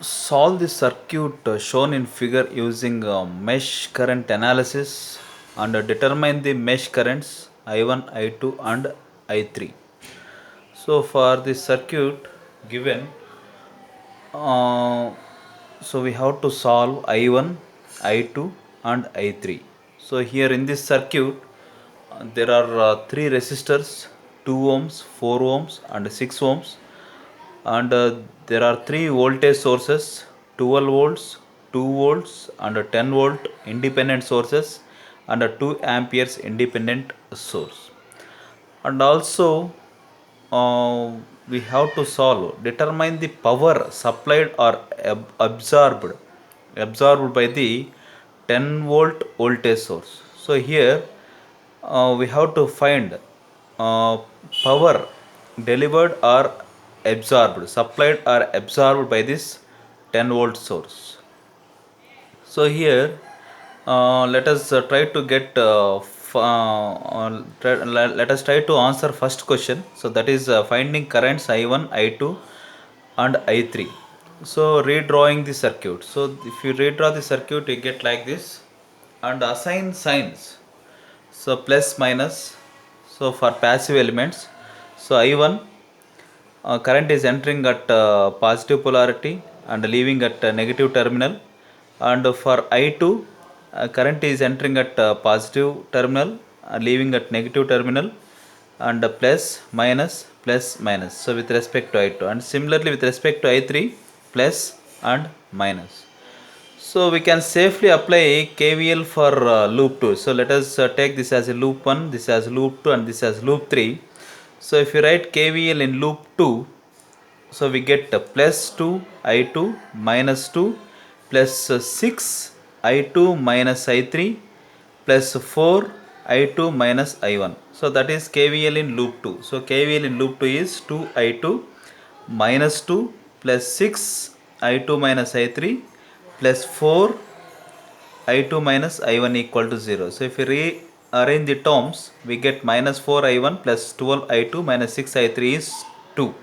Solve the circuit shown in figure using mesh current analysis and determine the mesh currents I1, I2 and I3. So for this circuit given, uh, so we have to solve I1, I2 and I3. So here in this circuit there are three resistors, 2 ohms, 4 ohms and 6 ohms, and there are three voltage sources, 12 volts, 2 volts and 10 volt independent sources and a 2 amperes independent source. And also we have to solve, determine the power supplied or absorbed by the 10 volt voltage source. So here we have to find uh, power delivered or absorbed, supplied or absorbed by this 10 volt source. So here, let us try to get let us try to answer first question. So that is finding currents I1, I2 and I3. So redrawing the circuit. So if you redraw the circuit, you get like this, and assign signs. So plus minus. So for passive elements, so I1 current is entering at positive polarity and leaving at negative terminal, and for I2 current is entering at positive terminal leaving at negative terminal, and plus minus, so with respect to I2, and similarly with respect to I3, plus and minus. So we can safely apply KVL for loop 2. So let us take this as a loop 1, this as loop 2 and this as loop 3. So if you write KVL in loop 2, so we get plus 2 I2 minus 2 plus 6 I2 minus I3 plus 4 I2 minus I1. So that is KVL in loop 2. So KVL in loop 2 is 2 I2 minus 2 plus 6 I2 minus I3 plus 4 I2 minus I1 equal to 0. So if we rearrange the terms, we get minus 4 I1 plus 12 I2 minus 6 I3 is 2.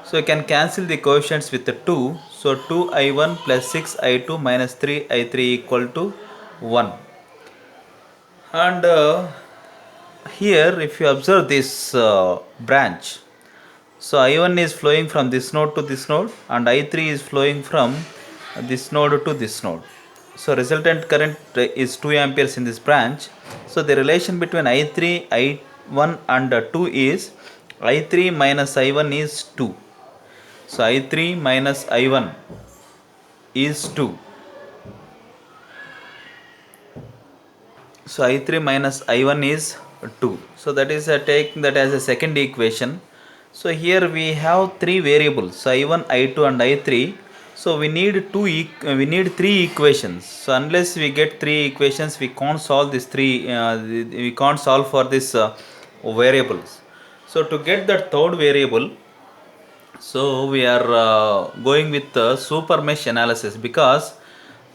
So you can cancel the coefficients with the 2. So 2 I1 plus 6 I2 minus 3 I3 equal to 1. And here if you observe this branch, so I1 is flowing from this node to this node and I3 is flowing from this node to this node. So resultant current is 2 amperes in this branch. So the relation between I3, I1 and 2 is I3 minus I1 is 2. So I3 minus I1 is 2. So I3 minus I1 is 2. So that is take that as a second equation. So here we have three variables, so I1, I2 and I3. So we need three equations. So unless we get three equations, we can't solve this three. We can't solve for this variables. So to get that third variable, so we are going with the super mesh analysis, because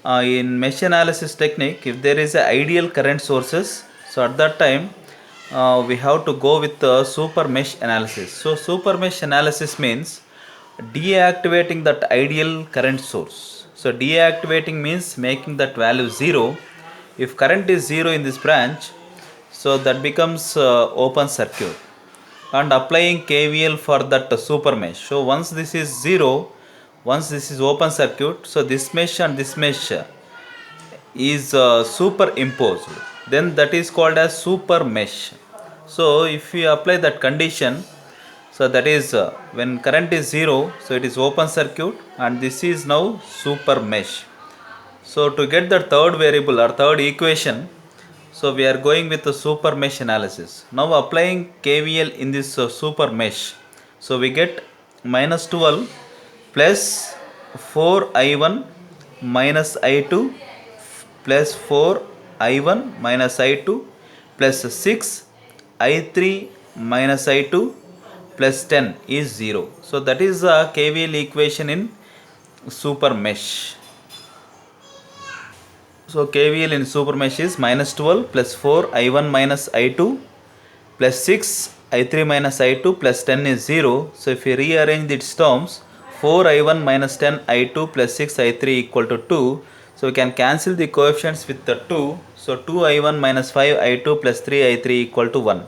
in mesh analysis technique, if there is a ideal current sources, so at that time we have to go with the super mesh analysis. So super mesh analysis means deactivating that ideal current source. So deactivating means making that value 0. If current is 0 in this branch, so that becomes open circuit, and applying KVL for that super mesh. So once this is 0, once this is open circuit, so this mesh and this mesh is superimposed, then that is called as super mesh. So if you apply that condition, so that is when current is 0, so it is open circuit and this is now super mesh. So to get the third variable or third equation, so we are going with the super mesh analysis. Now applying KVL in this super mesh, so we get minus 12 plus 4 I1 minus I2 plus 4 I1 minus I2 plus 6 I3 minus I2 plus 10 is 0. So that is the KVL equation in super mesh. So KVL in super mesh is minus 12 plus 4 I1 minus I2 plus 6 I3 minus I2 plus 10 is 0. So if you rearrange its terms, 4i1 minus 10i2 plus 6i3 equal to 2. So we can cancel the coefficients with the 2. So 2i1 minus 5i2 plus 3i3 equal to 1.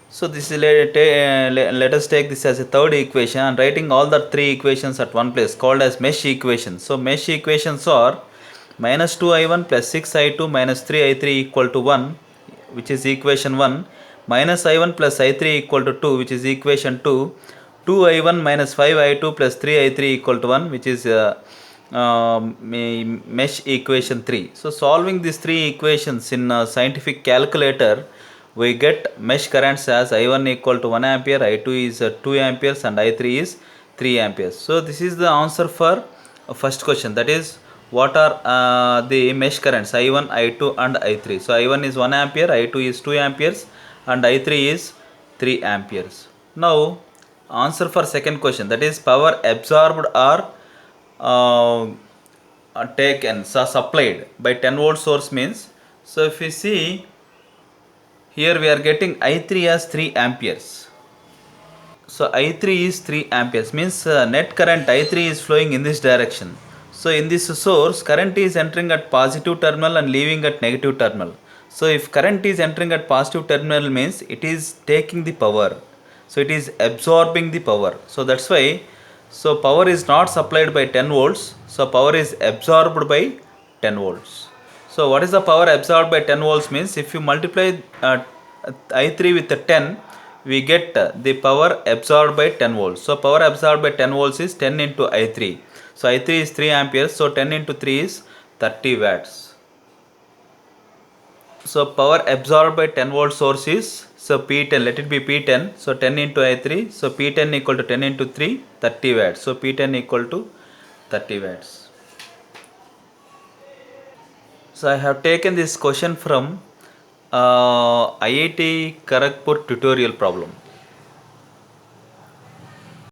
So this is let us take this as a third equation and writing all the three equations at one place called as mesh equations. So mesh equations are minus 2i1 plus 6i2 minus 3i3 equal to 1, which is equation 1, minus i1 plus i3 equal to 2, which is equation 2, 2i1 minus 5i2 plus 3i3 equal to 1, which is mesh equation 3. So solving these three equations in a scientific calculator, we get mesh currents as I1 equal to 1 ampere, I2 is 2 amperes and I3 is 3 amperes. So this is the answer for first question, that is what are the mesh currents I1, I2 and I3. So I1 is 1 ampere, I2 is 2 amperes and I3 is 3 amperes. Now answer for second question, that is power absorbed or uh, taken, so supplied by 10 volt source means, so if we see here we are getting I3 as 3 amperes. So I3 is 3 amperes means net current I3 is flowing in this direction. So in this source current is entering at positive terminal and leaving at negative terminal. So if current is entering at positive terminal means it is taking the power. So it is absorbing the power. So that's why, so power is not supplied by 10 volts. So power is absorbed by 10 volts. So what is the power absorbed by 10 volts means if you multiply I3 with the 10, we get the power absorbed by 10 volts. So power absorbed by 10 volts is 10 into I3. So I3 is 3 amperes. So 10 into 3 is 30 watts. So power absorbed by 10 volt source is, so P10, let it be P10. So 10 into I3. So P10 equal to 10 into 3, 30 watts. So P10 equal to 30 watts. So I have taken this question from IIT Kharagpur tutorial problem.